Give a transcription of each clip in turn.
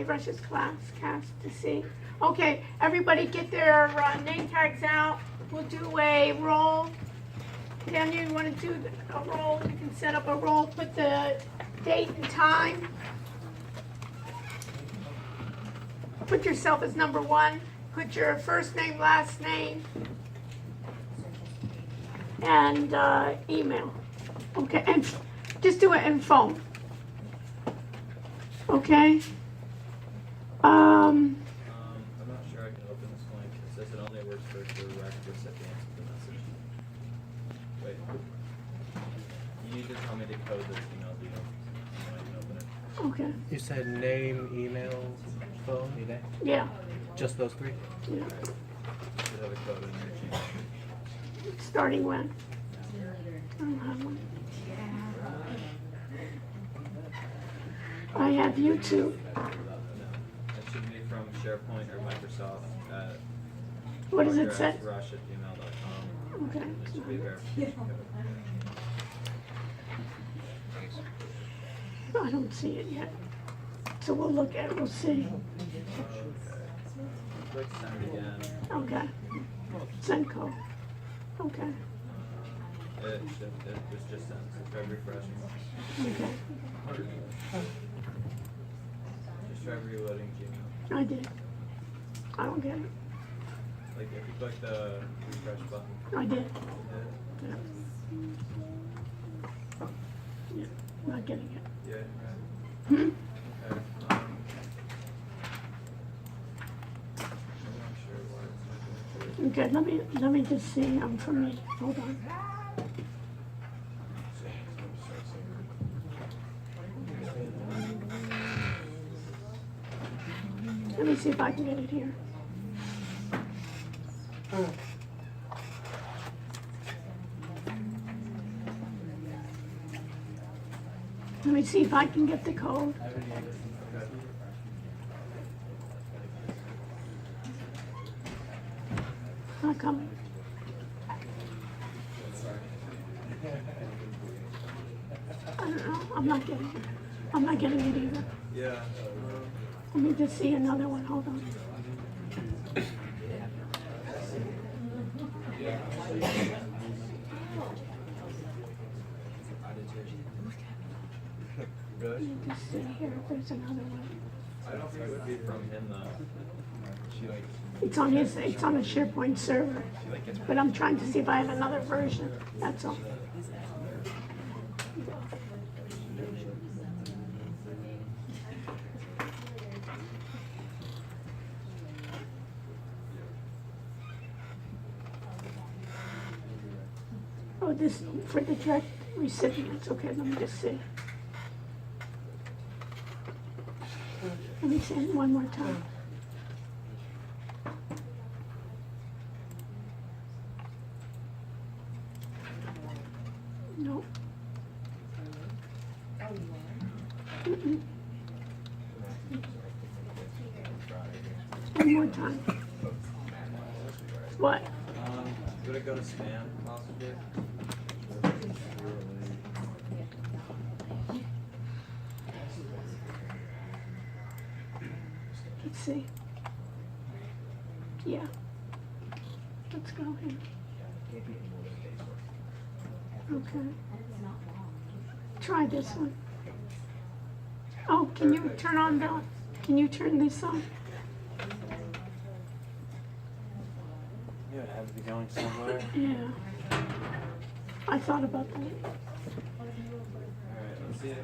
Rush's class, cast to see. Okay, everybody get their name tags out. We'll do a roll. Daniel, you want to do a roll? You can set up a roll, put the date and time. Put yourself as number 1. Put your first name, last name, and email. Okay, and just do it in phone. Okay. I'm not sure I can open this link. It says it only works for direct recipients of the message. Wait. You need to tell me to code this email to you. So I can open it. Okay. You said name, email, phone? Yeah. Just those 3? Yeah. You should have a code in your Gmail. Starting when? I don't have one. I have YouTube. It should be from SharePoint or Microsoft at What does it say? rush@gmail.com. Okay. It should be a verification code. I don't see it yet. So we'll look at it, we'll see. Click send again. Okay. Send code. Okay. It was just sent, so try refreshing. Okay. Just try reloading Gmail. I did. I don't get it. Like if you click the refresh button, I did. yeah, Yeah. Yeah. Not getting it. yeah, Hmm? right. Okay. I'm not sure why it's not doing it. Okay, let me just see. For me. Hold on. Let me see if I can get it here. Let me see if I can get the code. Not coming. I don't know. I'm not getting it. I'm not getting it either. Yeah. Let me just see another one. Hold on. Really? Let me just see here if there's another one. I don't think it would be from him though. It's on a SharePoint server. But I'm trying to see if I have another version. That's all. Oh, this for the direct recipients. Okay, let me just see. Let me see it one more time. No. Mm-mm. One more time. What? Would it go to spam possibly? Let's see. Yeah. Let's go here. Okay. Try this one. Oh, can you turn on the, can you turn this on? Yeah, it had to be going somewhere. Yeah. I thought about that. Alright, let's see if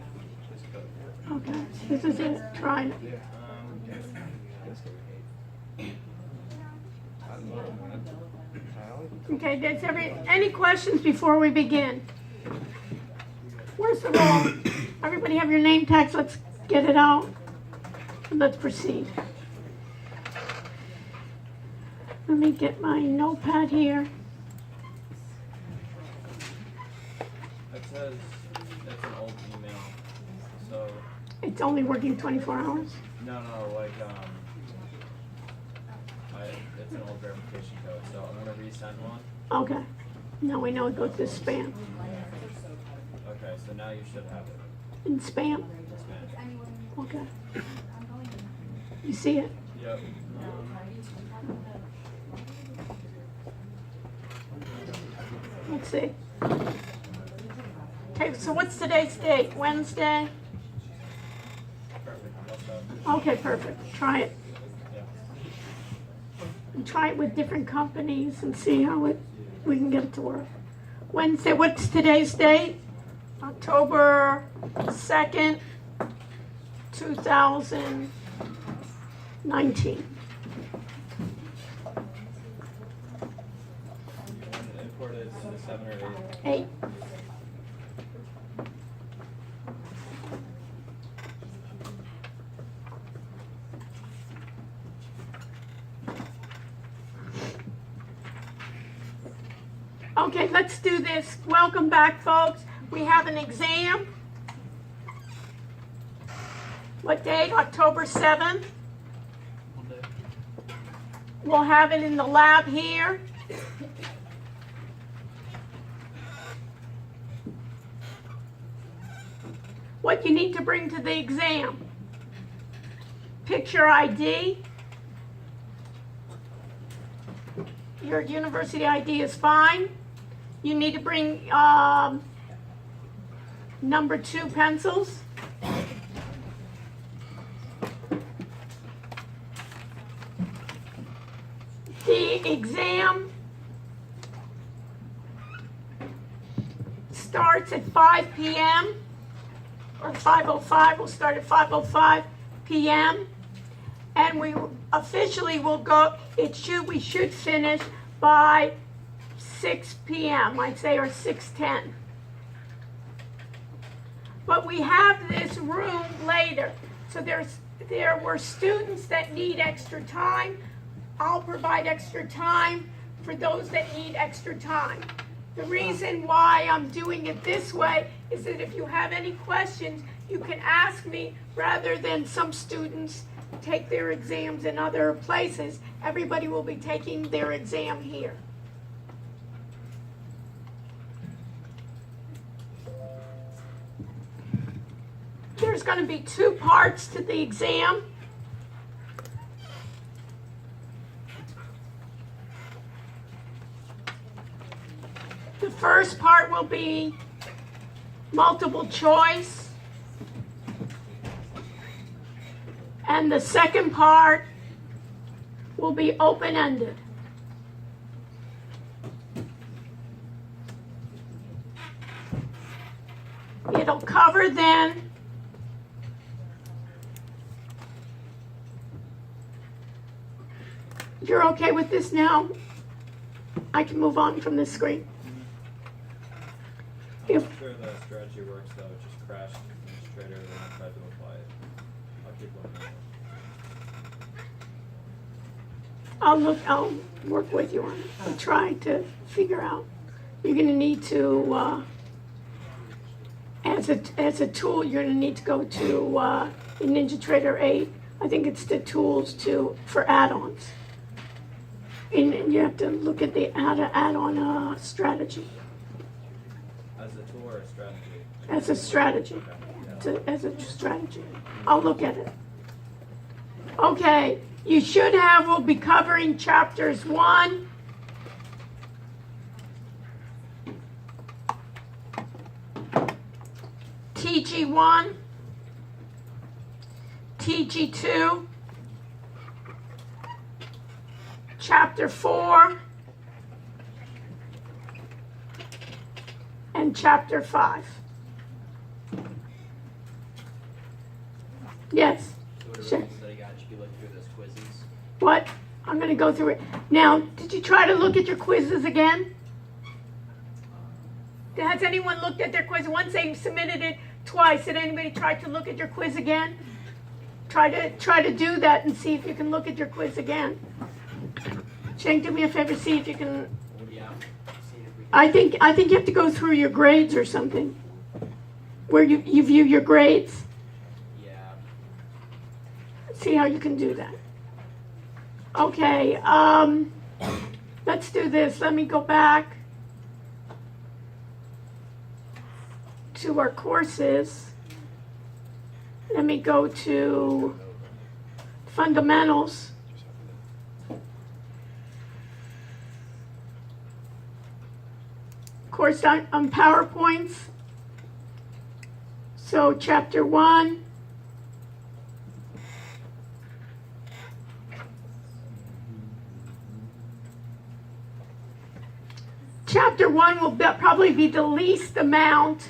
this code. Okay, this is it. Try it. Okay, does any questions before we begin? Where's the roll? Everybody have your name tags. Let's get it out. And let's proceed. Let me get my notepad here. It says it's an old email, so It's only working 24 hours. no, like it's an old verification code, so I'm gonna resend one. Okay. Now we know it goes to spam. Okay, so now you should have it In spam? in Spanish. Okay. You see it? Yep. Let's see. Okay, so what's today's date? Wednesday? Perfect. All set. Okay, perfect. Try it. Yeah. And try it with different companies and see how we can get it to work. Wednesday, what's today's date? October 2nd, 2019. You want to import it into 7 or 8? 8. Okay, let's do this. Welcome back, folks. We have an exam. What date? October 7th. We'll have it in the lab here. What you need to bring to the exam: picture ID. Your university ID is fine. You need to bring number 2 pencils. The exam starts at 5 p.m. or 5:05. We'll start at 5:05 p.m. and we officially will go. We should finish by 6 p.m. I'd say, or 6:10. But we have this room later, so there were students that need extra time. I'll provide extra time for those that need extra time. The reason why I'm doing it this way is that if you have any questions, you can ask me rather than some students take their exams in other places. Everybody will be taking their exam here. There's going to be 2 parts to the exam. The first part will be multiple choice, and the second part will be open-ended. It'll cover then you're okay with this now? I can move on from this screen. I'm not sure the strategy works though. It just crashed administrator when I tried to apply it. I'll keep looking at it. I'll work with you on it. I'll try to figure out. You're going to need to, as a tool, you're going to need to go to in NinjaTrader 8. I think it's the tools for add-ons. And you have to look at the how to add on strategy. As a tool or a strategy? As a strategy. As a strategy. I'll look at it. Okay, you should have, we'll be covering chapters 1, TG1, TG2, Chapter 4, and Chapter 5. Yes. Sure. What? I'm going to go through it. Now, did you try to look at your quizzes again? Has anyone looked at their quiz? Once they submitted it twice, did anybody try to look at your quiz again? Try to do that and see if you can look at your quiz again. Shane, do me a favor, see if you can. I think you have to go through your grades or something. Where you view your grades. Yeah. See how you can do that. Okay, let's do this. Let me go back to our courses. Let me go to fundamentals. Course on PowerPoints. So chapter 1. Chapter 1 will probably be the least amount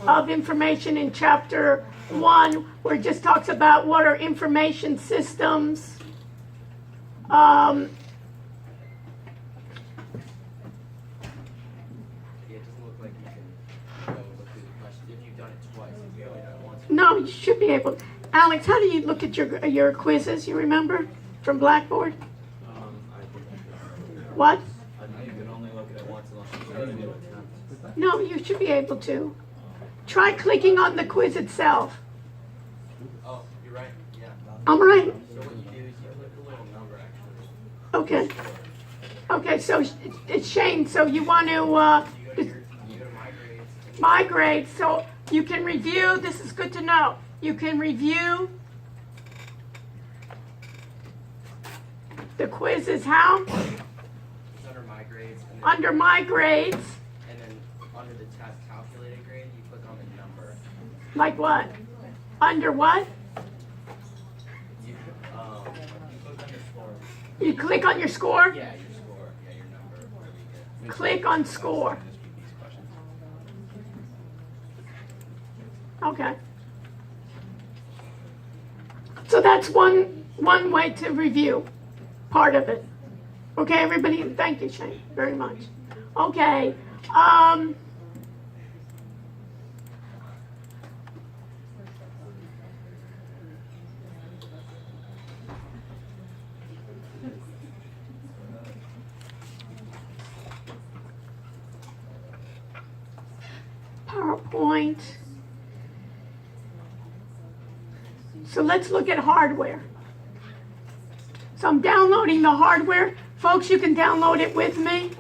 of information in chapter 1, where it just talks about what are information systems. Yeah, it doesn't look like you can go look through the questions. If you've done it twice, if you only done it once. No, you should be able. Alex, how do you look at your quizzes? You remember from Blackboard? What? I know you can only look at it once unless you try to do it. No, you should be able to. Try clicking on the quiz itself. Oh, you're right. Yeah. I'm right. So what you do is you click the little number actually. Okay. Okay, so it's Shane. So you want to You go to my grades. my grade, so you can review. This is good to know. You can review the quizzes. How? It's under my grades. And then, Under my grades. and then under the test calculated grade, you click on the number. Like what? Under what? You click on your score. You click on your score. Yeah, your score. Yeah, your number. Whatever you get. Click on score. Okay. So that's one way to review part of it. Okay, everybody, thank you, Shane, very much. Okay. PowerPoint. So let's look at hardware. So I'm downloading the hardware. Folks, you can download it with me.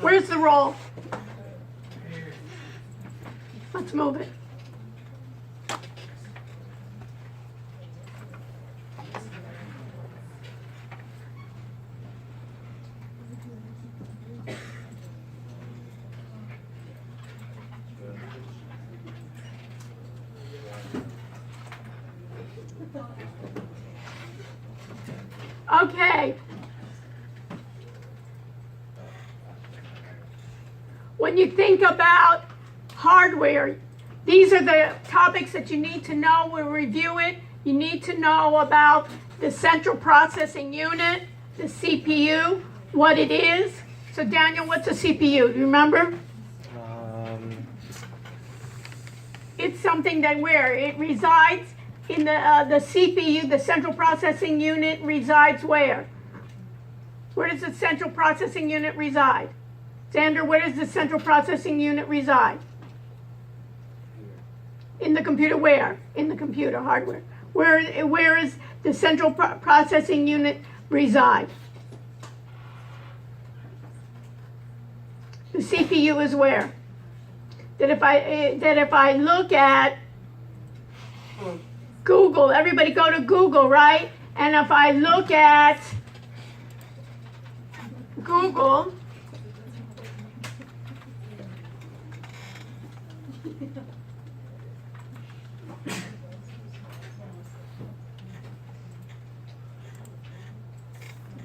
Where's the roll? Let's move it. Okay. When you think about hardware, these are the topics that you need to know. We'll review it. You need to know about the central processing unit, the CPU, what it is. So Daniel, what's a CPU? Do you remember? It's something that where it resides in the CPU, the central processing unit resides where? Where does the central processing unit reside? Xander, where does the central processing unit reside? In the computer where? In the computer hardware. Where is the central processing unit reside? The CPU is where? That if I look at Google, everybody go to Google, right? And if I look at Google,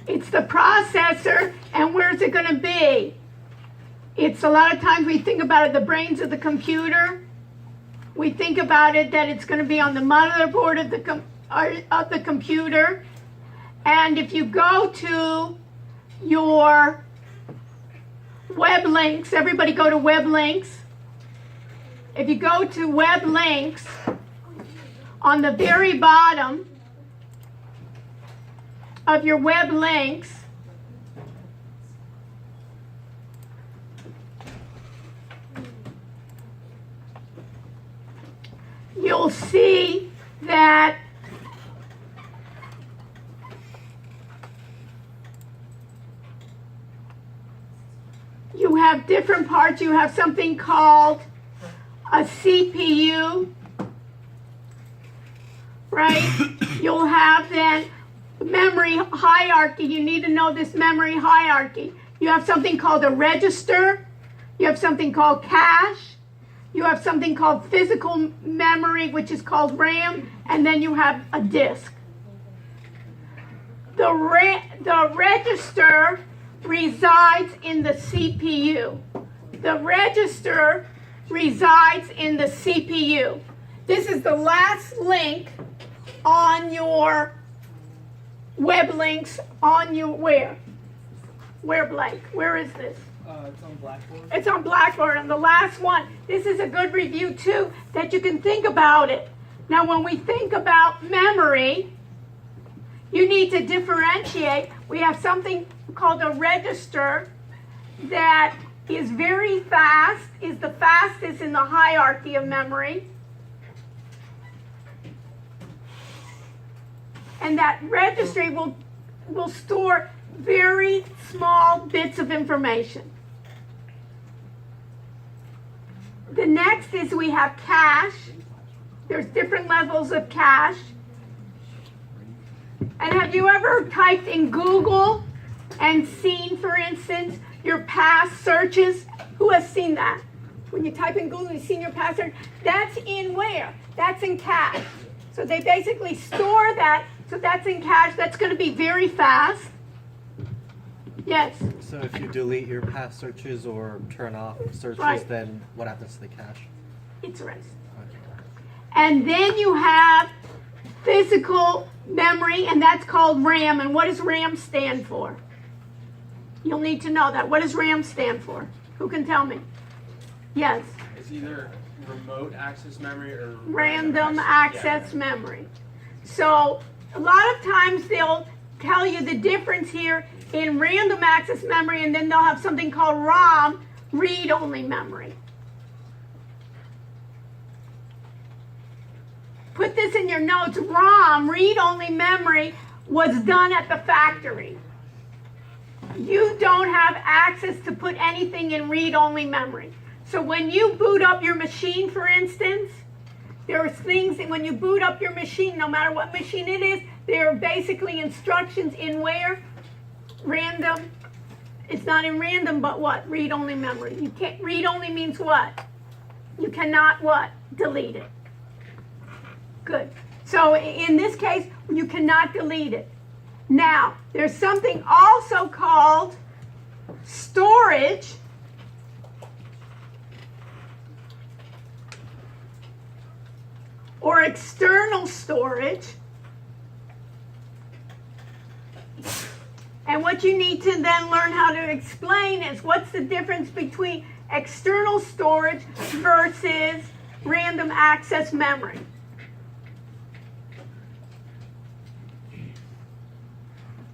it's the processor, and where's it going to be? It's a lot of times we think about it, the brains of the computer. We think about it that it's going to be on the motherboard of the computer. And if you go to your web links, everybody go to web links. If you go to web links, on the very bottom of your web links, you'll see that you have different parts. You have something called a CPU, right? You'll have then memory hierarchy. You need to know this memory hierarchy. You have something called a register. You have something called cache. You have something called physical memory, which is called RAM, and then you have a disk. The register resides in the CPU. The register resides in the CPU. This is the last link on your web links on your where? Where, Blake? Where is this? It's on Blackboard. It's on Blackboard, and the last one. This is a good review too, that you can think about it. Now, when we think about memory, you need to differentiate. We have something called a register that is very fast, is the fastest in the hierarchy of memory. And that registry will store very small bits of information. The next is we have cache. There's different levels of cache. And have you ever typed in Google and seen, for instance, your past searches? Who has seen that? When you type in Google, you've seen your past search. That's in where? That's in cache. So they basically store that. So that's in cache. That's going to be very fast. Yes. So if you delete your past searches or turn off searches, Right. then what happens to the cache? It's erased. And then you have physical memory, and that's called RAM. And what does RAM stand for? You'll need to know that. What does RAM stand for? Who can tell me? Yes. It's either remote access memory or Random access memory. So a lot of times they'll tell you the difference here in random access memory, and then they'll have something called ROM, read-only memory. Put this in your notes. ROM, read-only memory, was done at the factory. You don't have access to put anything in read-only memory. So when you boot up your machine, for instance, there are things that when you boot up your machine, no matter what machine it is, there are basically instructions in where? Random. It's not in random, but what? Read-only memory. You can't. Read-only means what? You cannot what? Delete it. Good. So in this case, you cannot delete it. Now, there's something also called storage. Or external storage. And what you need to then learn how to explain is what's the difference between external storage versus random access memory.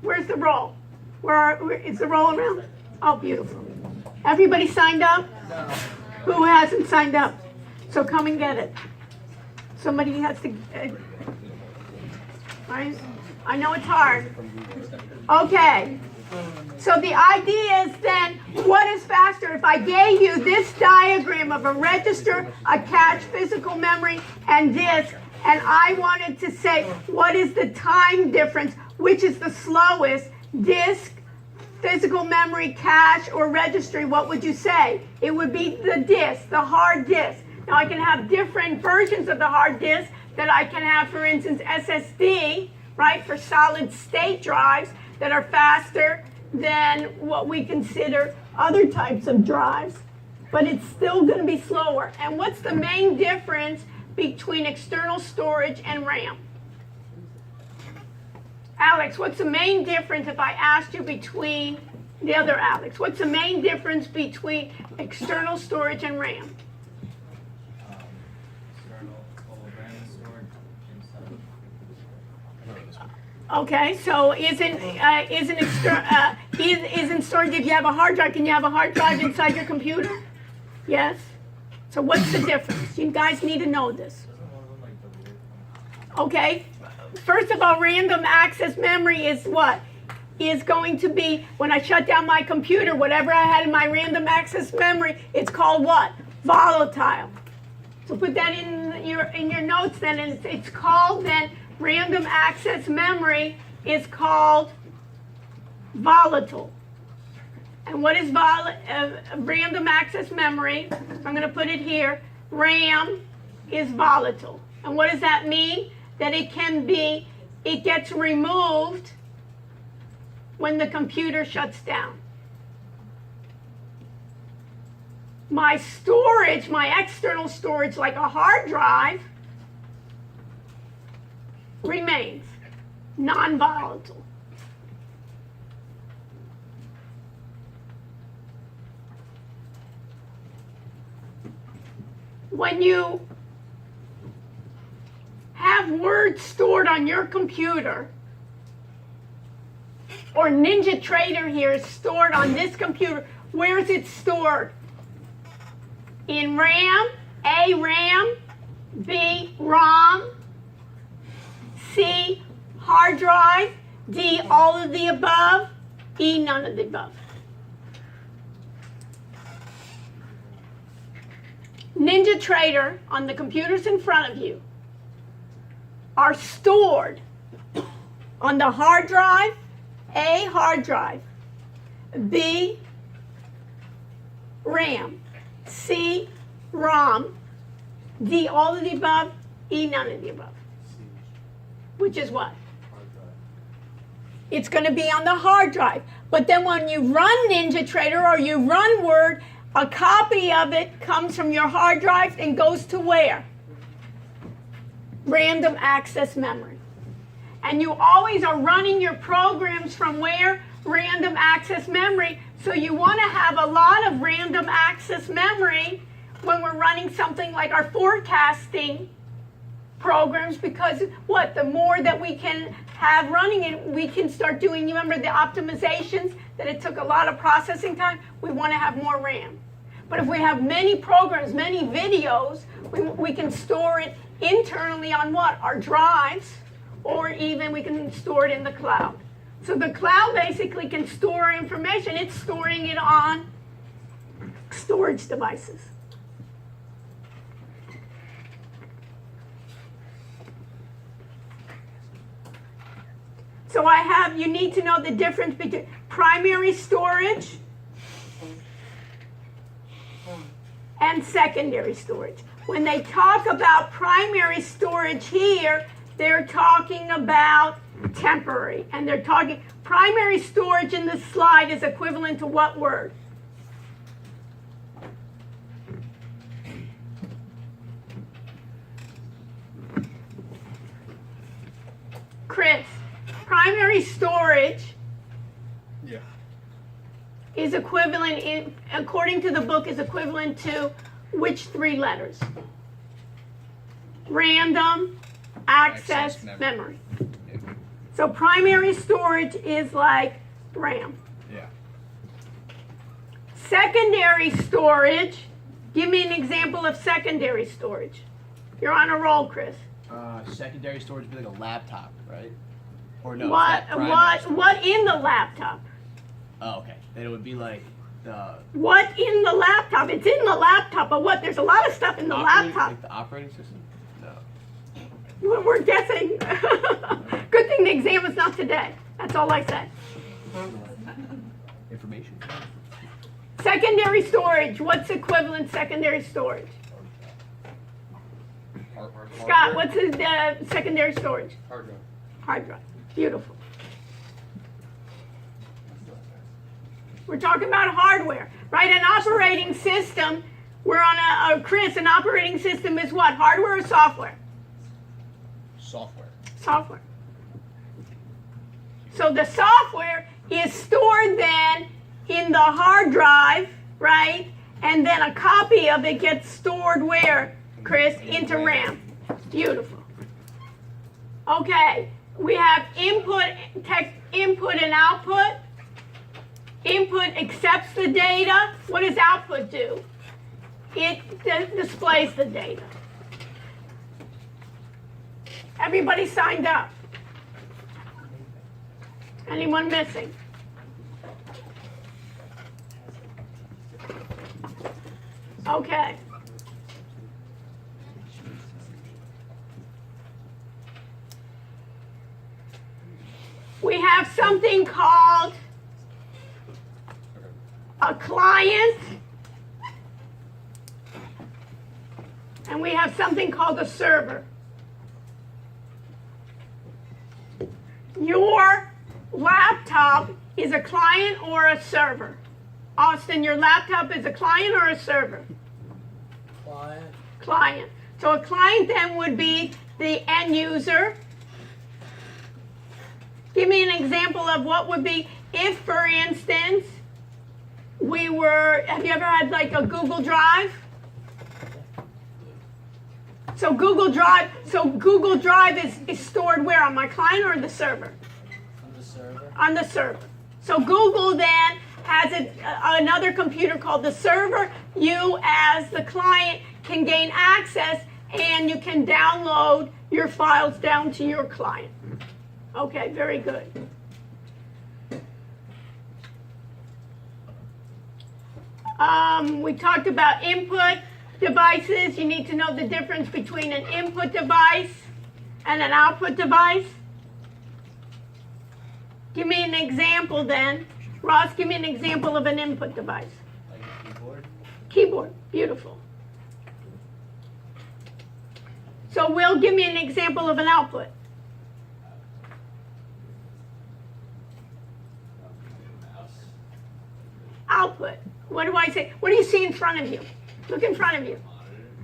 Where's the roll? Where is the roll around? Oh, beautiful. Everybody signed up? Who hasn't signed up? So come and get it. Somebody has to. I know it's hard. Okay. So the idea is then, what is faster? If I gave you this diagram of a register, a cache, physical memory, and disk, and I wanted to say, what is the time difference? Which is the slowest? Disk, physical memory, cache, or registry? What would you say? It would be the disk, the hard disk. Now I can have different versions of the hard disk that I can have, for instance, SSD, right, for solid state drives that are faster than what we consider other types of drives. But it's still going to be slower. And what's the main difference between external storage and RAM? Alex, what's the main difference if I asked you between the other Alex? What's the main difference between external storage and RAM? RAM stored inside. Okay, so isn't storage, if you have a hard drive, can you have a hard drive inside your computer? Yes? So what's the difference? You guys need to know this. Doesn't one of them like delete it? Okay, first of all, random access memory is what? Is going to be, when I shut down my computer, whatever I had in my random access memory, it's called what? Volatile. We'll put that in your notes then, and it's called then, random access memory is called volatile. And what is random access memory? I'm going to put it here. RAM is volatile. And what does that mean? That it gets removed when the computer shuts down. My storage, my external storage, like a hard drive, remains non-volatile. When you have Word stored on your computer, or NinjaTrader here is stored on this computer, where is it stored? In RAM, A, RAM, B, ROM, C, hard drive, D, all of the above, E, none of the above. NinjaTrader on the computers in front of you are stored on the hard drive, A, hard drive, B, RAM, C, ROM, D, all of the above, E, none of the above. Which is what? It's going to be on the hard drive. But then when you run NinjaTrader or you run Word, a copy of it comes from your hard drive and goes to where? Random access memory. And you always are running your programs from where? Random access memory. So you want to have a lot of random access memory when we're running something like our forecasting programs, because what? The more that we can have running it, we can start doing, you remember the optimizations, that it took a lot of processing time? We want to have more RAM. But if we have many programs, many videos, we can store it internally on what? Our drives, or even we can store it in the cloud. So the cloud basically can store information. It's storing it on storage devices. So you need to know the difference between primary storage and secondary storage. When they talk about primary storage here, they're talking about temporary. And they're talking, primary storage in the slide is equivalent to what word? Chris, primary storage is equivalent, according to the book, is equivalent to which three letters? Random access memory. So primary storage is like RAM. Yeah. Secondary storage, give me an example of secondary storage. You're on a roll, Chris. Secondary storage would be like a laptop, right? Or no? What in the laptop? Oh, okay. Then it would be like the What in the laptop? It's in the laptop, but what? There's a lot of stuff in the laptop. like the operating system. No. We're guessing. Good thing the exam is not today. That's all I said. Information. Secondary storage. What's equivalent secondary storage? Scott, what's the secondary storage? Hard drive. Hard drive. Beautiful. We're talking about hardware, right? An operating system. We're on Chris, an operating system is what? Hardware or software? Software. Software. So the software is stored then in the hard drive, right? And then a copy of it gets stored where, Chris? Into RAM. Beautiful. Okay, we have input and output. Input accepts the data. What does output do? It displays the data. Everybody signed up. Anyone missing? Okay. We have something called a client, and we have something called a server. Your laptop is a client or a server? Austin, your laptop is a client or a server? Client. Client. So a client then would be the end user. Give me an example of what would be if, for instance, have you ever had like a Google Drive? So Google Drive is stored where? On my client or the server? On the server. On the server. So Google then has another computer called the server. You as the client can gain access and you can download your files down to your client. Okay, very good. We talked about input devices. You need to know the difference between an input device and an output device. Give me an example then. Ross, give me an example of an input device. Like a keyboard. Keyboard, beautiful. So Will, give me an example of an output. Output. What do I say? What do you see in front of you? Look in front of you.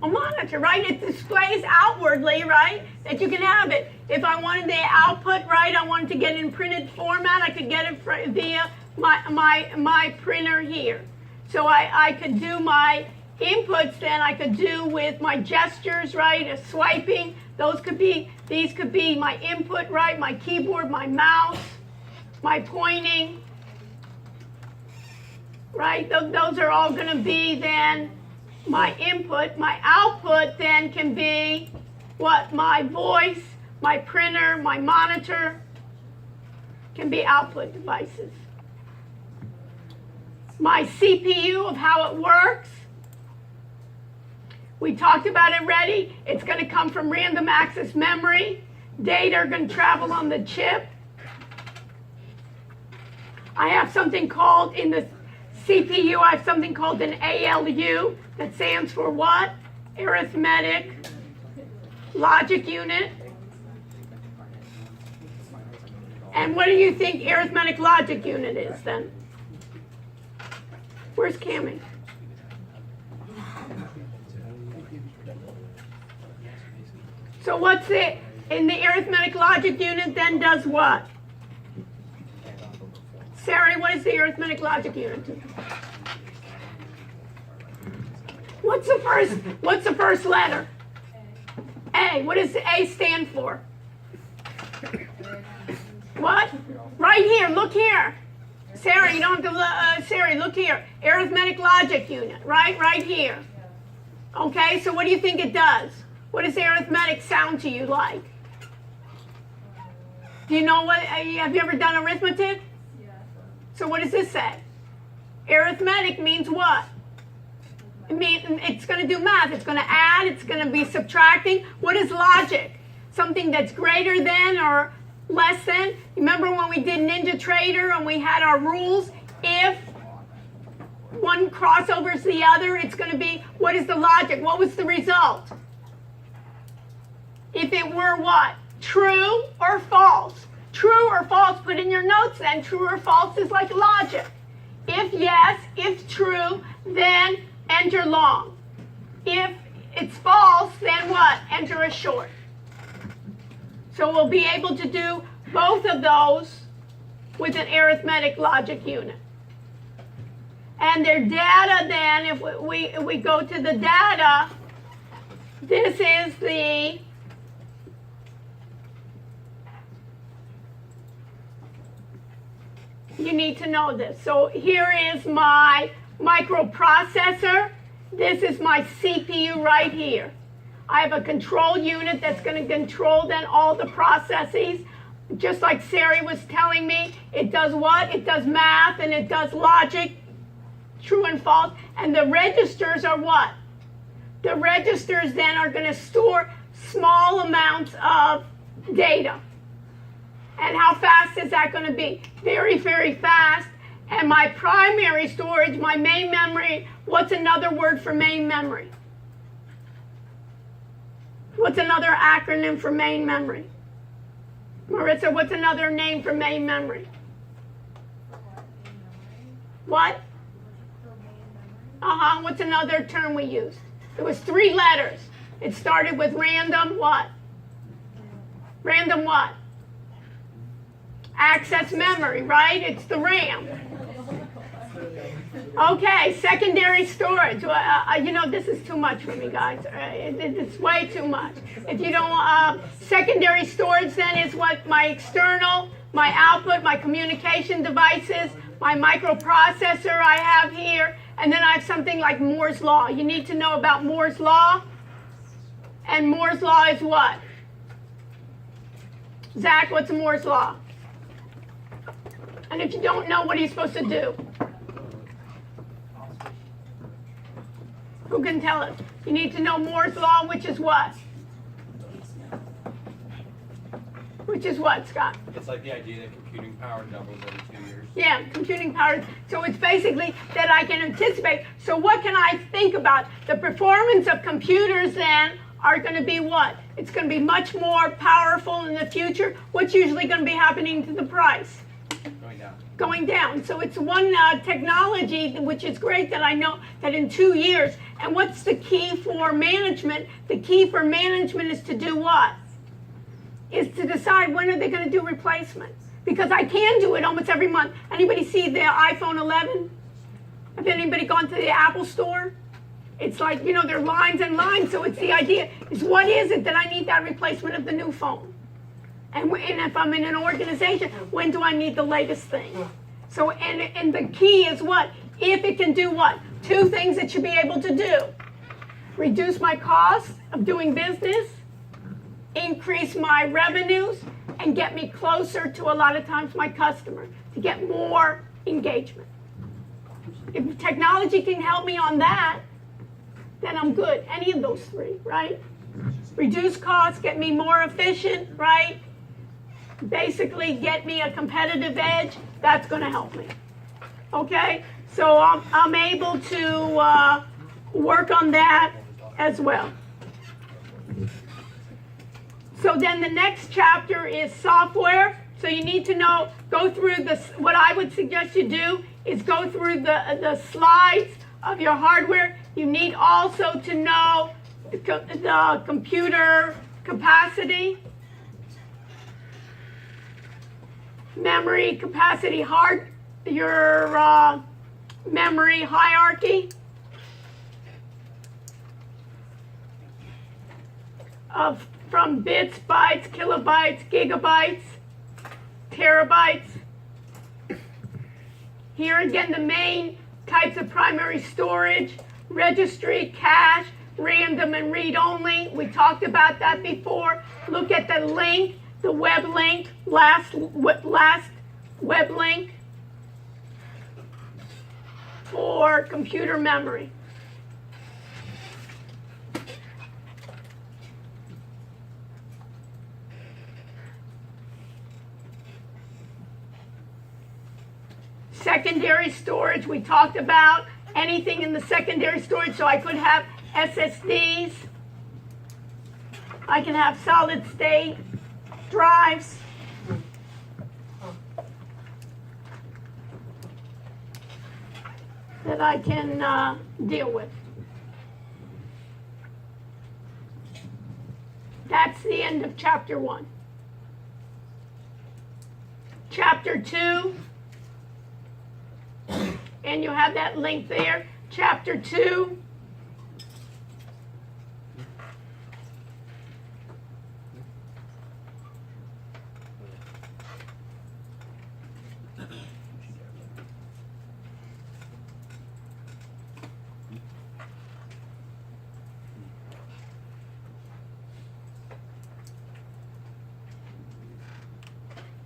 A monitor, right? It displays outwardly, right? That you can have it. If I wanted the output, right, I wanted to get it in printed format, I could get it via my printer here. So I could do my inputs then, I could do with my gestures, right, a swiping. These could be my input, right, my keyboard, my mouse, my pointing, right? Those are all going to be then my input. My output then can be what? My voice, my printer, my monitor can be output devices. My CPU of how it works. We talked about it already. It's going to come from random access memory. Data are going to travel on the chip. I have something called in the CPU, I have something called an ALU that stands for what? Arithmetic Logic Unit. And what do you think Arithmetic Logic Unit is then? Where's Cammie? So what's it in the Arithmetic Logic Unit then does what? Sari, what is the Arithmetic Logic Unit? What's the first letter? A. What does the A stand for? What? Right here, look here. Sari, you don't have to, Sari, look here. Arithmetic Logic Unit, right here. Okay, so what do you think it does? What does arithmetic sound to you like? Do you know what, have you ever done arithmetic? So what does this say? Arithmetic means what? It means it's going to do math. It's going to add. It's going to be subtracting. What is logic? Something that's greater than or less than. Remember when we did Ninja Trader and we had our rules? If one crossovers the other, it's going to be, what is the logic? What was the result? If it were what? True or false? True or false, put in your notes then. True or false is like logic. If yes, if true, then enter long. If it's false, then what? Enter a short. So we'll be able to do both of those with an arithmetic logic unit. And their data then, if we go to the data, this is the you need to know this. So here is my microprocessor. This is my CPU right here. I have a control unit that's going to control then all the processes. Just like Sari was telling me, it does what? It does math and it does logic, true and false. And the registers are what? The registers then are going to store small amounts of data. And how fast is that going to be? Very, very fast. And my primary storage, my main memory, what's another word for main memory? What's another acronym for main memory? Marissa, what's another name for main memory? What? What's another term we used? It was 3 letters. It started with random what? Random what? Access memory, right? It's the RAM. Okay, secondary storage. This is too much for me, guys. It's way too much. If you don't, secondary storage then is what my external, my output, my communication devices, my microprocessor I have here, and then I have something like Moore's Law. You need to know about Moore's Law. And Moore's Law is what? Zach, what's Moore's Law? And if you don't know, what are you supposed to do? Who can tell us? You need to know Moore's Law, which is what? Which is what, Scott? It's like the idea that computing power doubles every 2 years. Yeah, computing power. So it's basically that I can anticipate. So what can I think about? The performance of computers then are going to be what? It's going to be much more powerful in the future. What's usually going to be happening to the price? Going down. Going down. So it's one technology, which is great that I know that in 2 years. And what's the key for management? The key for management is to do what? Is to decide when are they going to do replacements. Because I can do it almost every month. Anybody see the iPhone 11? Have anybody gone to the Apple store? It's like, there are lines and lines. So it's the idea is what is it that I need that replacement of the new phone? And if I'm in an organization, when do I need the latest thing? So, and the key is what? If it can do what? 2 things it should be able to do. Reduce my cost of doing business, increase my revenues, and get me closer to a lot of times my customer to get more engagement. If technology can help me on that, then I'm good. Any of those 3, right? Reduce costs, get me more efficient, right? Basically get me a competitive edge. That's going to help me. Okay? So I'm able to work on that as well. So then the next chapter is software. So you need to know, go through this. What I would suggest you do is go through the slides of your hardware. You need also to know the computer capacity, memory capacity, your memory hierarchy from bits, bytes, kilobytes, gigabytes, terabytes. Here again, the main types of primary storage: registry, cache, random, and read-only. We talked about that before. Look at the link, the web link, last web link for computer memory. Secondary storage, we talked about anything in the secondary storage, so I could have SSDs, I can have solid state drives, that I can deal with. That's the end of chapter 1. Chapter 2, and you have that link there. Chapter 2.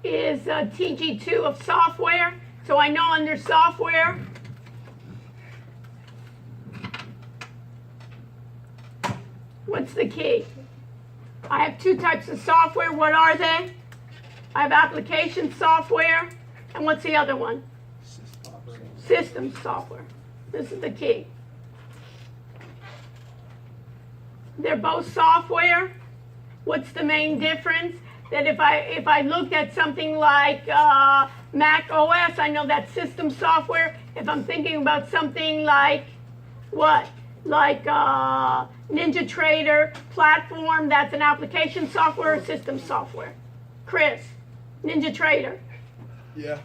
Is TG2 of software. So I know under software, what's the key? I have 2 types of software. What are they? I have application software, and what's the other one? System software. This is the key. They're both software. What's the main difference? That if I looked at something like Mac OS, I know that's system software. If I'm thinking about something like what? Like NinjaTrader platform, that's an application software or system software? Chris, NinjaTrader. Yeah,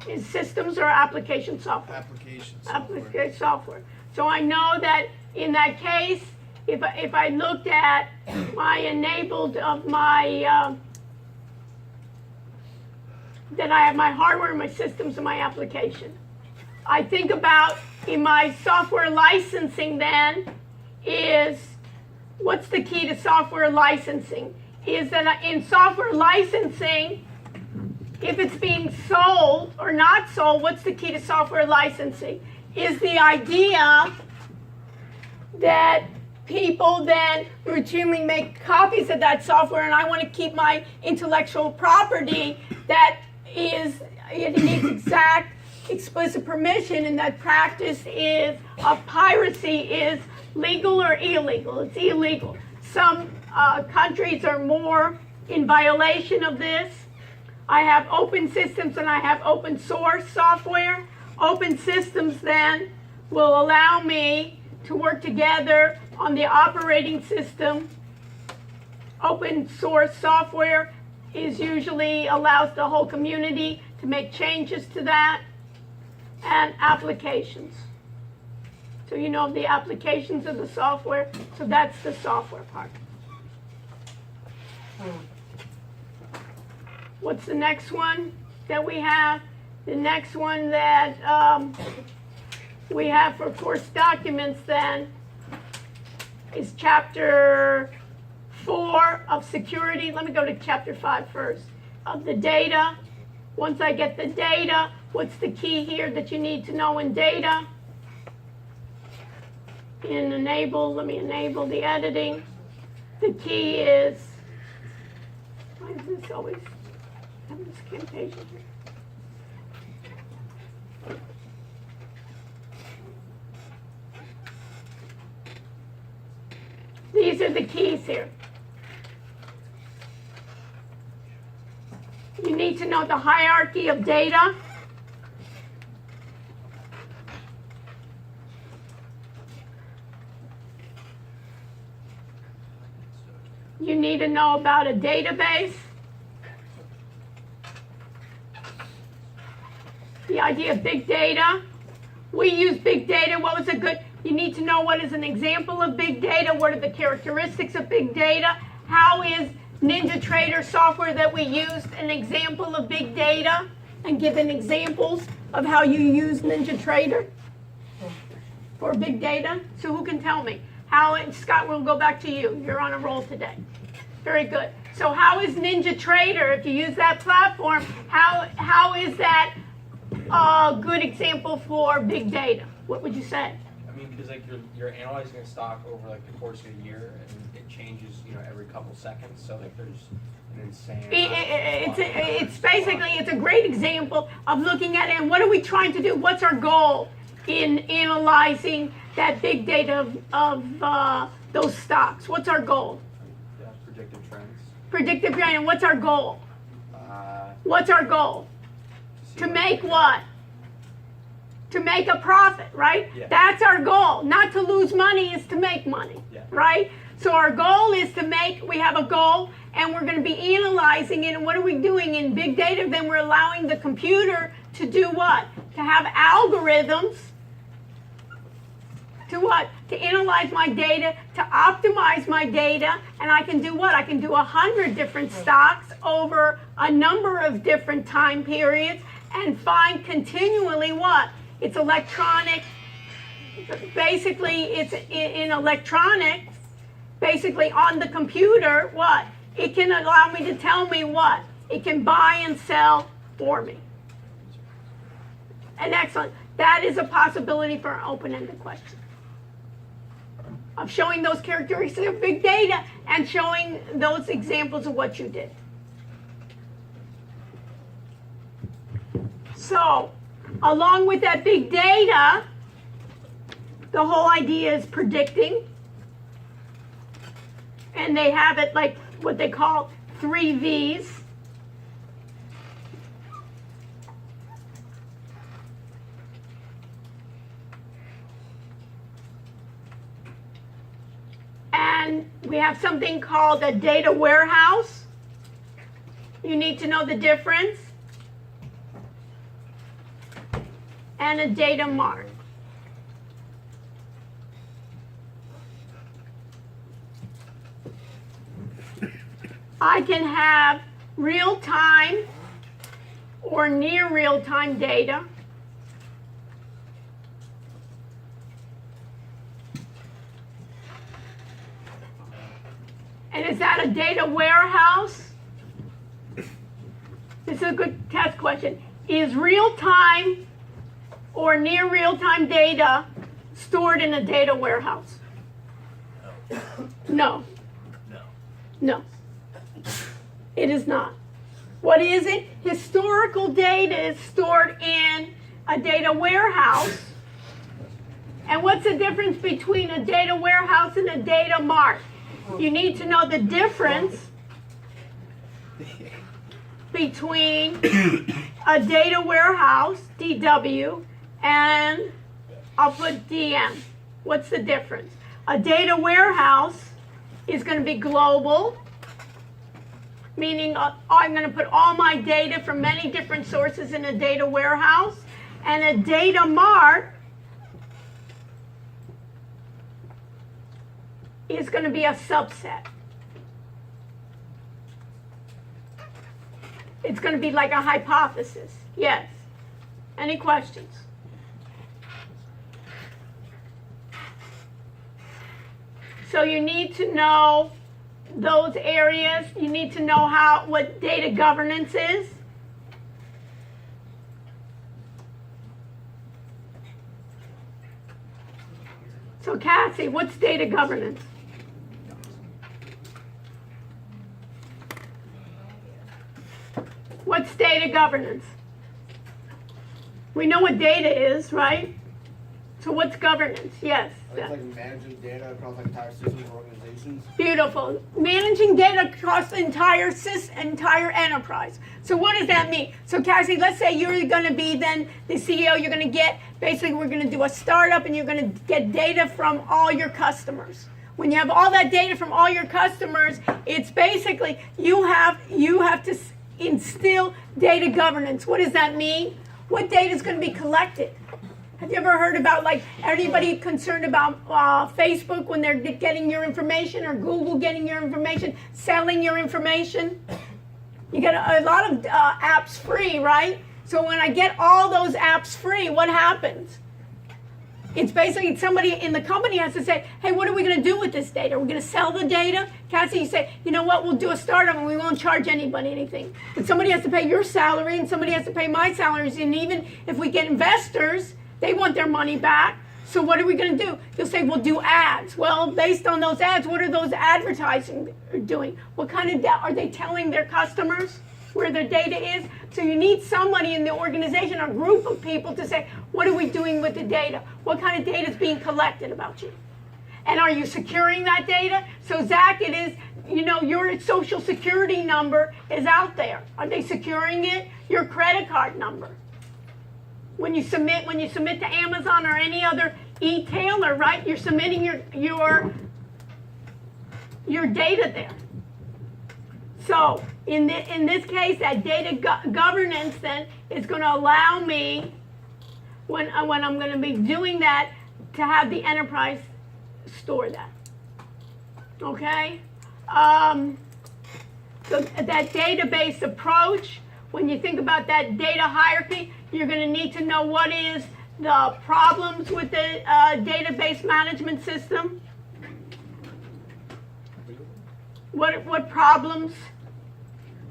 Is systems or application software? application software. Application software. So I know that in that case, if I looked at my enabled of my, that I have my hardware, my systems, and my application. I think about in my software licensing then is, what's the key to software licensing? Is that in software licensing, if it's being sold or not sold, what's the key to software licensing? Is the idea that people then routinely make copies of that software, and I want to keep my intellectual property that is, it needs exact explicit permission, and that practice is of piracy is legal or illegal? It's illegal. Some countries are more in violation of this. I have open systems and I have open source software. Open systems then will allow me to work together on the operating system. Open source software is usually allows the whole community to make changes to that. And applications. So you know the applications of the software, so that's the software part. What's the next one that we have? The next one that we have for course documents then is chapter 4 of security. Let me go to chapter 5 first. Of the data. Once I get the data, what's the key here that you need to know in data? In enable, let me enable the editing. The key is, why is this always having this Camtasia here? These are the keys here. You need to know the hierarchy of data. You need to know about a database. The idea of big data. We use big data. What was a good? You need to know what is an example of big data. What are the characteristics of big data? How is NinjaTrader software that we used an example of big data, and given examples of how you use NinjaTrader for big data? So who can tell me? How, Scott, we'll go back to you. You're on a roll today. Very good. So how is NinjaTrader, if you use that platform, how is that a good example for big data? What would you say? I mean, because like you're analyzing a stock over like the course of a year, and it changes, you know, every couple seconds. So like there's an insane. It's basically it's a great example of looking at it. And what are we trying to do? What's our goal in analyzing that big data of those stocks? What's our goal? Yeah, predictive trends. Predictive trend. And what's our goal? What's our goal? To make what? To make a profit, right? Yeah. That's our goal. Not to lose money, is to make money, Yeah. right? So our goal is to make, we have a goal, and we're going to be analyzing it. And what are we doing in big data? Then we're allowing the computer to do what? To have algorithms. To what? To analyze my data, to optimize my data, and I can do what? I can do 100 different stocks over a number of different time periods and find continually what? It's electronic. Basically, it's in electronics, basically on the computer, what? It can allow me to tell me what? It can buy and sell for me. And excellent. That is a possibility for an open-ended question. Of showing those characteristics of big data and showing those examples of what you did. So, along with that big data, the whole idea is predicting. And they have it like what they call 3 V's. And we have something called a data warehouse. You need to know the difference. And a data mart. I can have real-time or near real-time data. And is that a data warehouse? This is a good test question. Is real-time or near real-time data stored in a data warehouse? No. No. It is not. What is it? Historical data is stored in a data warehouse. And what's the difference between a data warehouse and a data mart? You need to know the difference between a data warehouse, DW, and I'll put DM. What's the difference? A data warehouse is going to be global, meaning I'm going to put all my data from many different sources in a data warehouse. And a data mart is going to be a subset. It's going to be like a hypothesis. Yes. Any questions? So you need to know those areas. You need to know what data governance is. So Cassie, what's data governance? What's data governance? We know what data is, right? So what's governance? Yes. It's like managing data across like entire systems or organizations. Beautiful. Managing data across the entire enterprise. So what does that mean? So Cassie, let's say you're going to be then the CEO. You're going to get, basically we're going to do a startup and you're going to get data from all your customers. When you have all that data from all your customers, it's basically you have to instill data governance. What does that mean? What data is going to be collected? Have you ever heard about, like, anybody concerned about Facebook when they're getting your information, or Google getting your information, selling your information? You get a lot of apps free, right? So when I get all those apps free, what happens? It's basically somebody in the company has to say, hey, what are we going to do with this data? Are we going to sell the data? Cassie, you say, you know what, we'll do a startup and we won't charge anybody anything. But somebody has to pay your salary and somebody has to pay my salaries. And even if we get investors, they want their money back. So what are we going to do? You'll say, we'll do ads. Well, based on those ads, what are those advertising doing? What kind of are they telling their customers where their data is? So you need somebody in the organization, a group of people, to say, what are we doing with the data? What kind of data is being collected about you? And are you securing that data? So Zach, it is, your social security number is out there. Are they securing it? Your credit card number. When you submit to Amazon or any other e-tailer, right? You're submitting your data there. So in this case, that data governance then is going to allow me, when I'm going to be doing that, to have the enterprise store that. Okay? So that database approach, when you think about that data hierarchy, you're going to need to know what is the problems with the database management system. What problems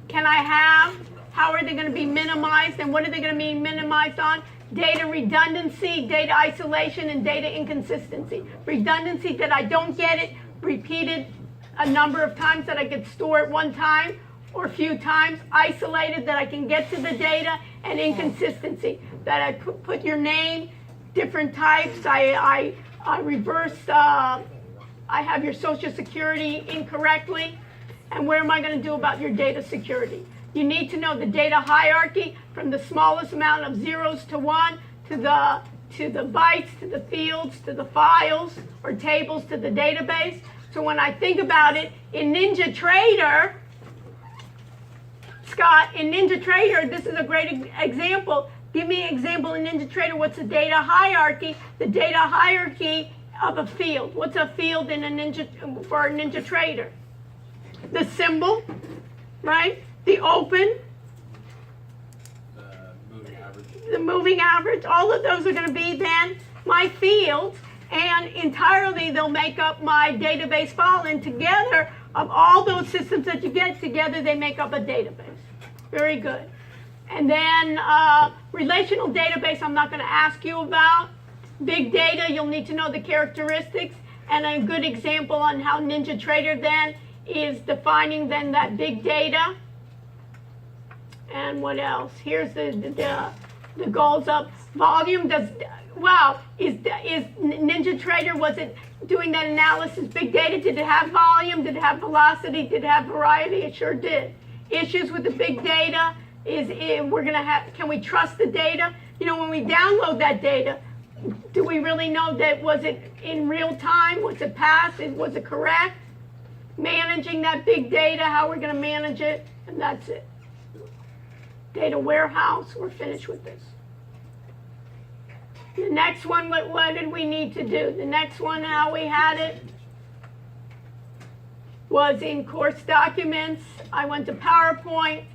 can I have? How are they going to be minimized? And what are they going to be minimized on? Data redundancy, data isolation, and data inconsistency. Redundancy, that I don't get it repeated a number of times, that I could store it one time or a few times. Isolated, that I can get to the data and inconsistency. That I put your name, different types, I reverse, I have your social security incorrectly, and what am I going to do about your data security? You need to know the data hierarchy from the smallest amount of zeros to 1 to the bytes, to the fields, to the files or tables, to the database. So when I think about it, in NinjaTrader, Scott, in NinjaTrader, this is a great example. Give me an example in NinjaTrader. What's the data hierarchy? The data hierarchy of a field. What's a field in for a NinjaTrader? The symbol, right? The open, Moving average. the moving average. All of those are going to be then my fields, and entirely they'll make up my database file. And together, of all those systems that you get together, they make up a database. Very good. And then relational database, I'm not going to ask you about. Big data, you'll need to know the characteristics. And a good example on how NinjaTrader then is defining then that big data. And what else? Here's the goals of volume. Is NinjaTrader, was it doing that analysis? Big data, did it have volume? Did it have velocity? Did it have variety? It sure did. Issues with the big data is can we trust the data? You know, when we download that data, do we really know that, was it in real time? Was it passed? Was it correct? Managing that big data, how we're going to manage it, and that's it. Data warehouse, we're finished with this. The next one, what did we need to do? The next one, how we had it, was in course documents. I went to PowerPoint,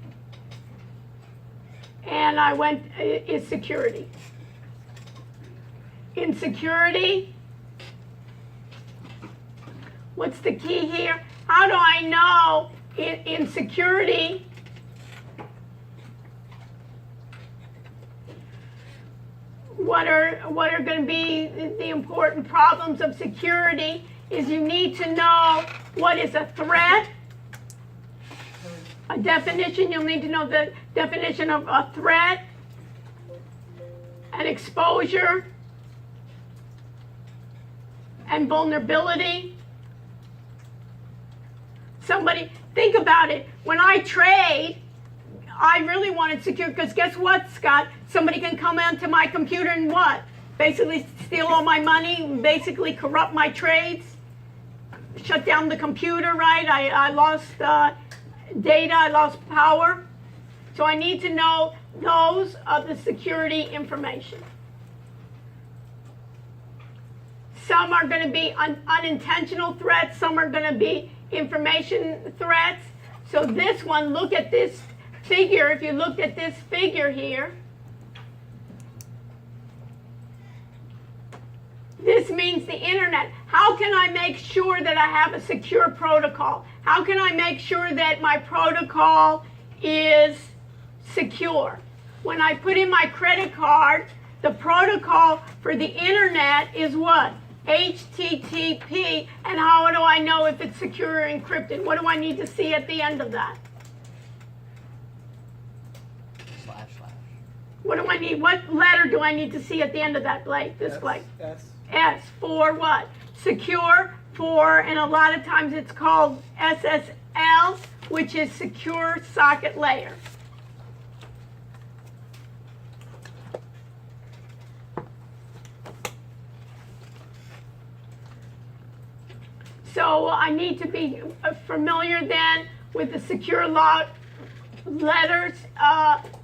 and I went, is security. In security, what's the key here? How do I know in security what are going to be the important problems of security? Is you need to know what is a threat. A definition, you'll need to know the definition of a threat, an exposure, and vulnerability. Somebody, think about it. When I trade, I really want it secure, because guess what, Scott? Somebody can come onto my computer and what? Basically steal all my money, basically corrupt my trades, shut down the computer, right? I lost data, I lost power. So I need to know those of the security information. Some are going to be unintentional threats, some are going to be information threats. So this one, look at this figure. If you looked at this figure here, this means the internet. How can I make sure that I have a secure protocol? How can I make sure that my protocol is secure? When I put in my credit card, the protocol for the internet is what? HTTP. And how do I know if it's secure or encrypted? What do I need to see at the end of that? / What do I need? What letter do I need to see at the end of that, Blake? This Blake. S. S for what? Secure for, and a lot of times it's called SSL, which is Secure Socket Layer. So I need to be familiar then with the secure letters,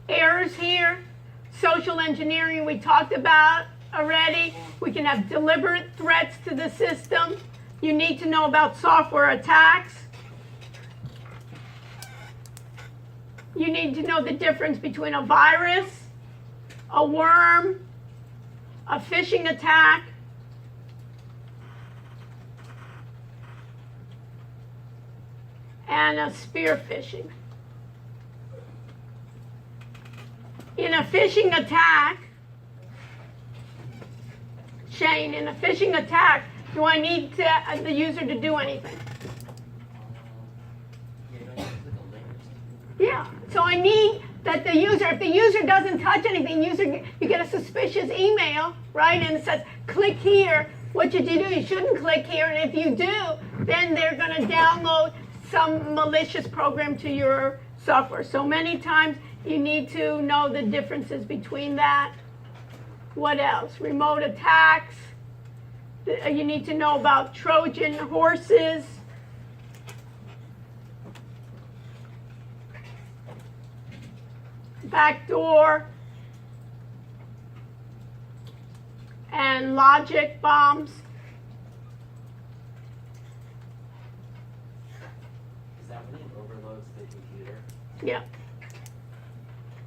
errors here. Social engineering we talked about already. We can have deliberate threats to the system. You need to know about software attacks. You need to know the difference between a virus, a worm, a phishing attack, and a spear phishing. In a phishing attack, Shane, in a phishing attack, do I need the user to do anything? Yeah, don't you click a link or something? Yeah, so I need that the user, if the user doesn't touch anything, you get a suspicious email, right? And it says, click here. What should you do? You shouldn't click here. And if you do, then they're going to download some malicious program to your software. So many times you need to know the differences between that. What else? Remote attacks. You need to know about Trojan horses. Backdoor. And logic bombs. Is that when it overloads the computer? Yeah.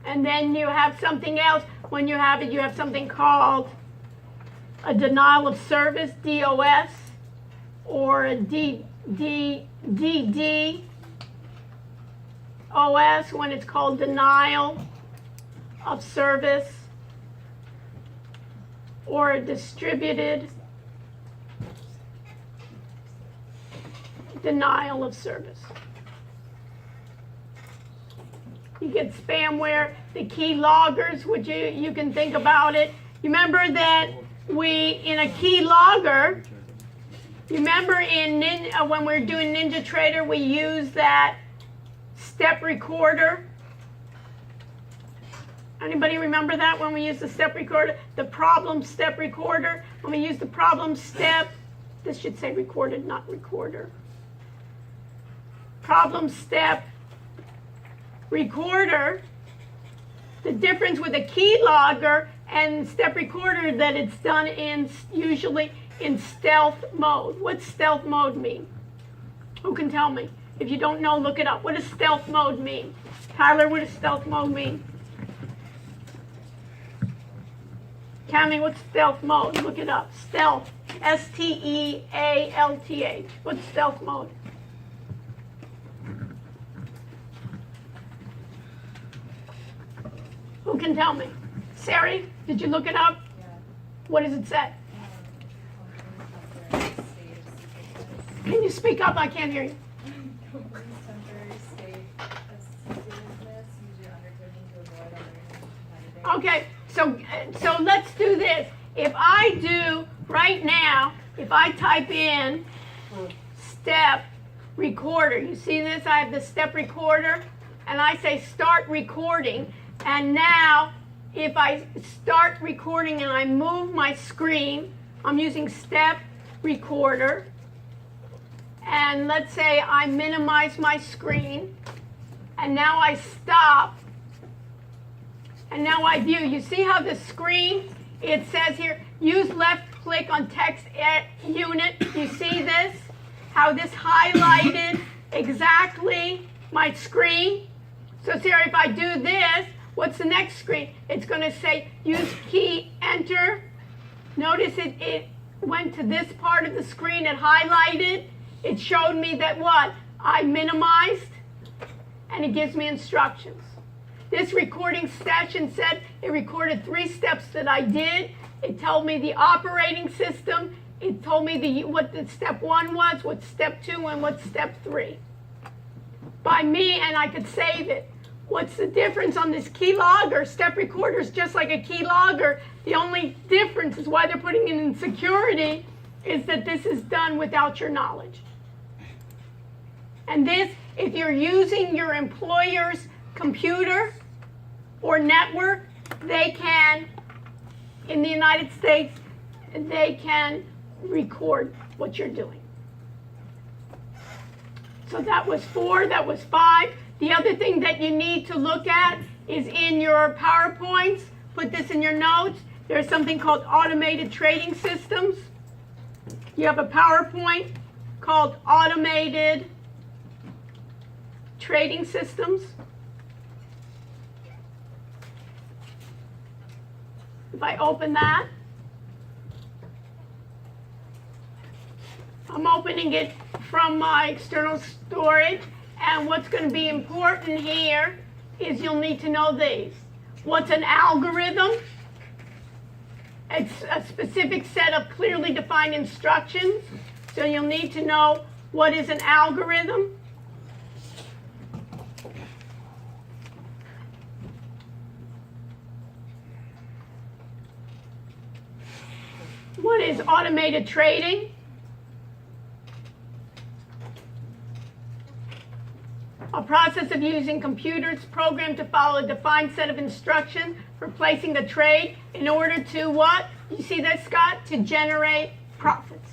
And then you have something else. When you have it, you have something called a denial of service, DOS, or a DDoS when it's called denial of service, or a distributed denial of service. You get spamware, the key loggers, which you can think about it. You remember that in a key logger, you remember when we were doing NinjaTrader, we used that step recorder. Anybody remember that when we used the step recorder? The problem step recorder. When we used the problem step, this should say recorded, not recorder. Problem step recorder. The difference with a keylogger and step recorder that it's done usually in stealth mode. What's stealth mode mean? Who can tell me? If you don't know, look it up. What does stealth mode mean? Tyler, what does stealth mode mean? Cami, what's stealth mode? Look it up. Stealth. S-T-E-A-L-T-H. What's stealth mode? Who can tell me? Sari, did you look it up? Yeah. What does it say? Can you speak up? I can't hear you. Complete temporary state of secretiveness, usually undertaking to avoid other competitive. Okay, so let's do this. If I do right now, if I type in step recorder, you see this? I have the step recorder, and I say start recording. And now, if I start recording and I move my screen, I'm using step recorder. And let's say I minimize my screen. And now I stop. And now I view. You see how the screen, it says here, use left click on text unit. You see this? How this highlighted exactly my screen? So Sarah, if I do this, what's the next screen? It's going to say use key enter. Notice it went to this part of the screen. It highlighted. It showed me that what? I minimized. And it gives me instructions. This recording session said it recorded 3 steps that I did. It told me the operating system. It told me what the step 1 was, what step 2, and what step 3. By me, and I could save it. What's the difference on this keylogger? Step recorder is just like a keylogger. The only difference is why they're putting it in security is that this is done without your knowledge. And this, if you're using your employer's computer or network, they can, in the United States, they can record what you're doing. So that was 4, that was 5. The other thing that you need to look at is in your PowerPoints, put this in your notes, there's something called automated trading systems. You have a PowerPoint called automated trading systems. If I open that, I'm opening it from my external storage. And what's going to be important here is you'll need to know these. What's an algorithm? It's a specific set of clearly defined instructions. So you'll need to know what is an algorithm. is automated trading. A process of using computers programmed to follow a defined set of instructions for placing the trade in order to what? You see that, Scott? To generate profits.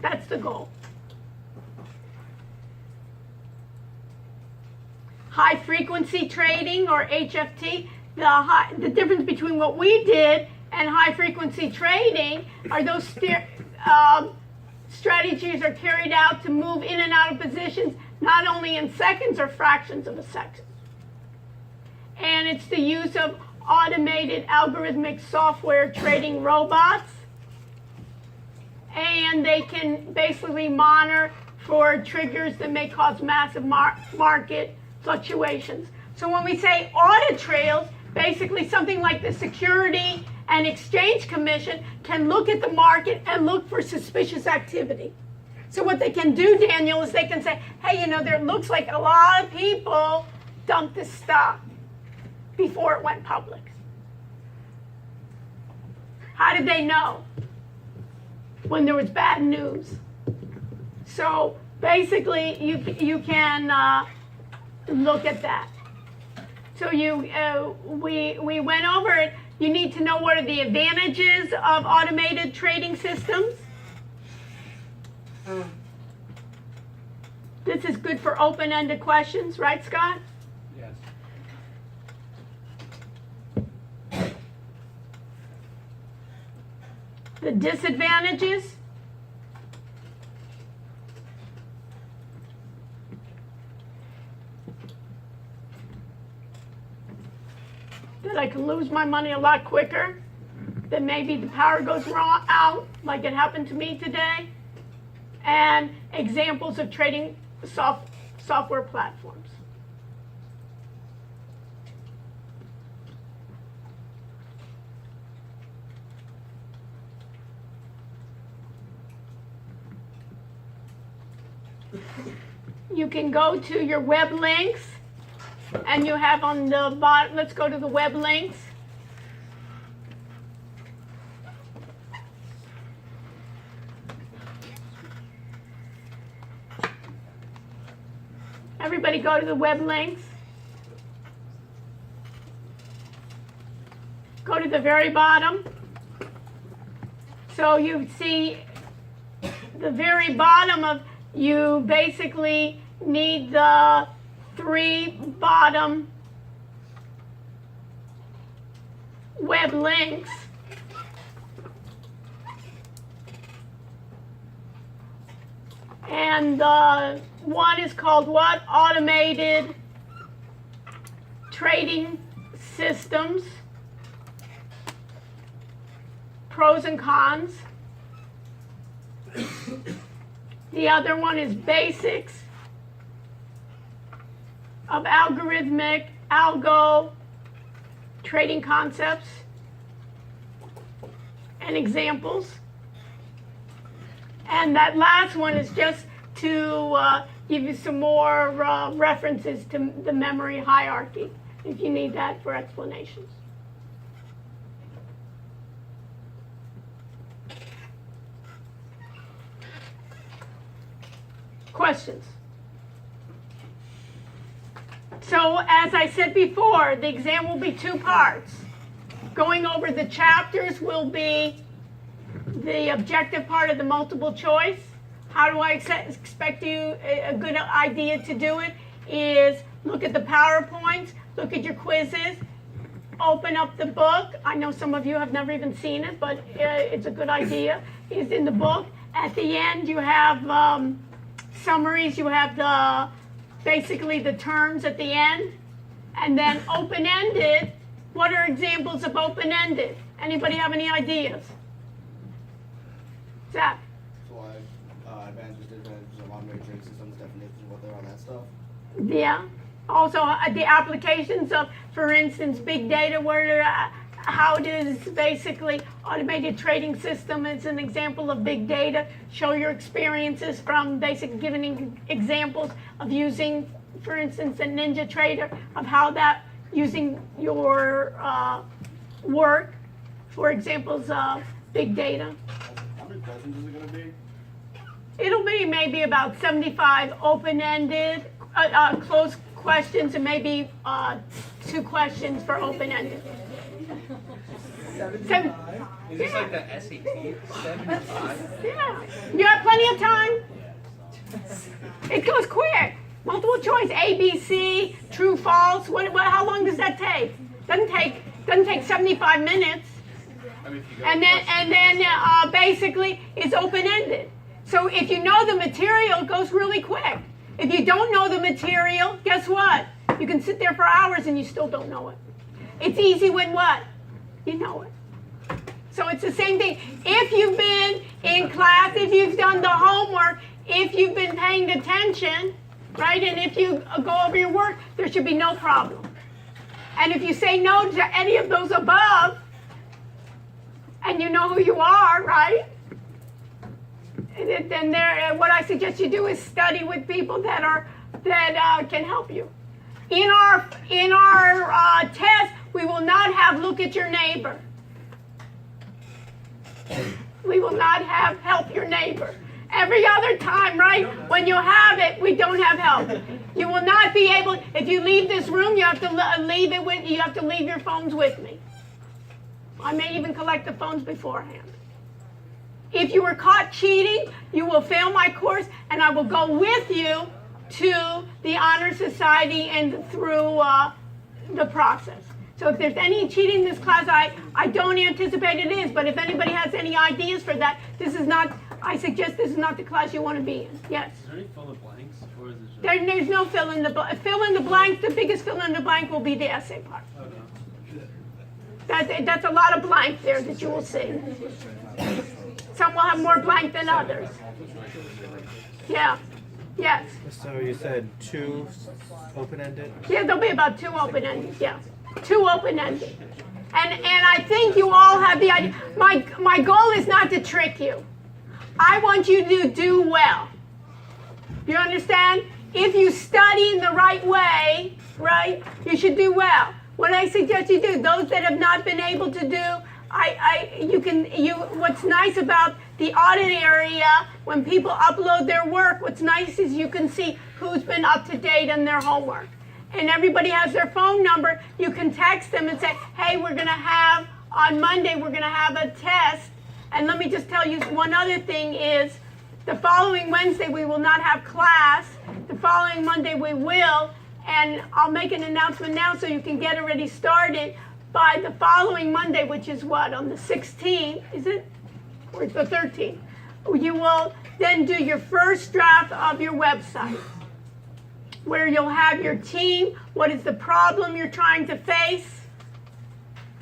That's the goal. High frequency trading, or HFT, the difference between what we did and high frequency trading are those strategies are carried out to move in and out of positions not only in seconds or fractions of a second. And it's the use of automated algorithmic software trading robots. And they can basically monitor for triggers that may cause massive market fluctuations. So when we say audit trails, basically something like the Security and Exchange Commission can look at the market and look for suspicious activity. So what they can do, Daniel, is they can say, hey, you know, there looks like a lot of people dumped this stock before it went public. How did they know? When there was bad news. So basically, you can look at that. So we went over it. You need to know what are the advantages of automated trading systems. This is good for open-ended questions, right, Scott? Yes. The disadvantages. That I can lose my money a lot quicker. That maybe the power goes out, like it happened to me today. And examples of trading software platforms. You can go to your web links, and you have on the bottom, let's go to the web links. Everybody go to the web links. Go to the very bottom. So you see the very bottom of, you basically need the 3 bottom web links. And one is called what? Automated Trading Systems. Pros and cons. The other one is Basics of Algorithmic Algo Trading Concepts and Examples. And that last one is just to give you some more references to the memory hierarchy, if you need that for explanations. Questions? So, as I said before, the exam will be 2 parts. Going over the chapters will be the objective part of the multiple choice. How do I expect you, a good idea to do it is look at the PowerPoints, look at your quizzes, open up the book. I know some of you have never even seen it, but it's a good idea. It's in the book. At the end, you have summaries. You have basically the terms at the end. And then open-ended. What are examples of open-ended? Anybody have any ideas? Zach? So advantages, disadvantages of automated trading systems, definitions, what they're on that stuff. Yeah. Also, the applications of, for instance, big data, how does basically automated trading system as an example of big data show your experiences from giving examples of using, for instance, a NinjaTrader, of how that using your work for examples of big data. questions is it gonna be? It'll be maybe about 75 open-ended, closed questions, and maybe 2 questions for open-ended. Seven, Is this like the SAT? 75? yeah. You have plenty of time. It goes quick. Multiple choice, A, B, C, true, false. How long does that take? Doesn't take 75 minutes. I mean, if you go And then basically it's open-ended. So if you know the material, it goes really quick. If you don't know the material, guess what? You can sit there for hours and you still don't know it. It's easy when what? You know it. So it's the same thing. If you've been in class, if you've done the homework, if you've been paying attention, right, and if you go over your work, there should be no problem. And if you say no to any of those above, and you know who you are, right? Then what I suggest you do is study with people that can help you. In our test, we will not have look at your neighbor. We will not have help your neighbor. Every other time, right? When you have it, we don't have help. You will not be able. If you leave this room, you have to leave it with. You have to leave your phones with me. I may even collect the phones beforehand. If you were caught cheating, you will fail my course, and I will go with you to the Honor Society and through the process. So if there's any cheating in this class, I don't anticipate it is, but if anybody has any ideas for that, I suggest this is not the class you want to be in. Yes? Is there any fill in the blanks, or is it just? There's no fill in the blanks. The biggest fill in the blank will be the essay part. That's a lot of blank there that you will see. Some will have more blank than others. Yeah. Yes. So you said 2 open-ended? Yeah, there'll be about 2 open-ended. Yeah. 2 open-ended. And I think you all have the idea. My goal is not to trick you. I want you to do well. You understand? If you study in the right way, right, you should do well. What I suggest you do, those that have not been able to do, what's nice about the audit area, when people upload their work, what's nice is you can see who's been up to date on their homework. And everybody has their phone number. You can text them and say, hey, on Monday, we're going to have a test. And let me just tell you one other thing is, the following Wednesday, we will not have class. The following Monday, we will. And I'll make an announcement now so you can get already started. By the following Monday, which is what, on the 16th, is it? Or it's the 13th. You will then do your first draft of your website, where you'll have your team, what is the problem you're trying to face,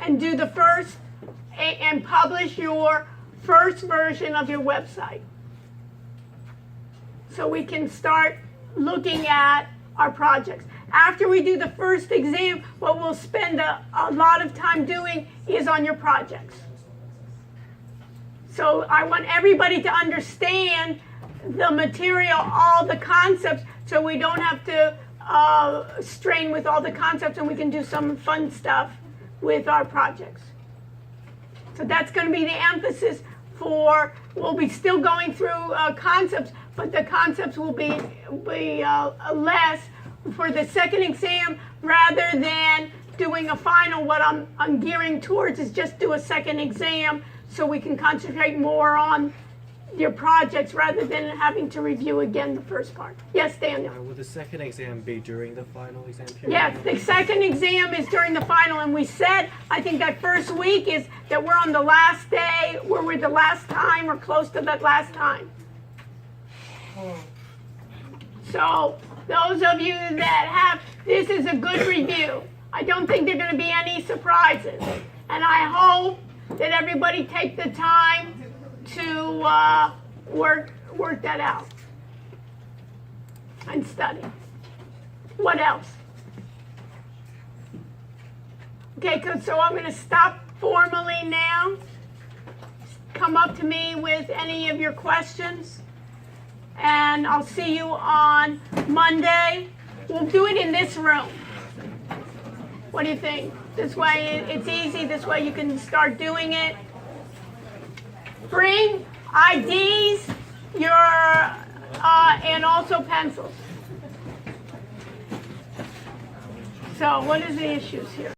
and do the first, and publish your first version of your website. So we can start looking at our projects. After we do the first exam, what we'll spend a lot of time doing is on your projects. So I want everybody to understand the material, all the concepts, so we don't have to strain with all the concepts, and we can do some fun stuff with our projects. So that's going to be the emphasis we'll be still going through concepts, but the concepts will be less for the second exam, rather than doing a final. What I'm gearing towards is just do a second exam so we can concentrate more on your projects rather than having to review again the first part. Yes, Daniel? Will the second exam be during the final exam period? Yes, the second exam is during the final, and we said, I think that first week is that we're on the last day, where we're the last time or close to that last time. So those of you that this is a good review. I don't think there are going to be any surprises. And I hope that everybody take the time to work that out and study. What else? Okay, so I'm going to stop formally now. Come up to me with any of your questions. And I'll see you on Monday. We'll do it in this room. What do you think? This way it's easy. This way you can start doing it. IDs, your, and also pencils. So what is the issues here?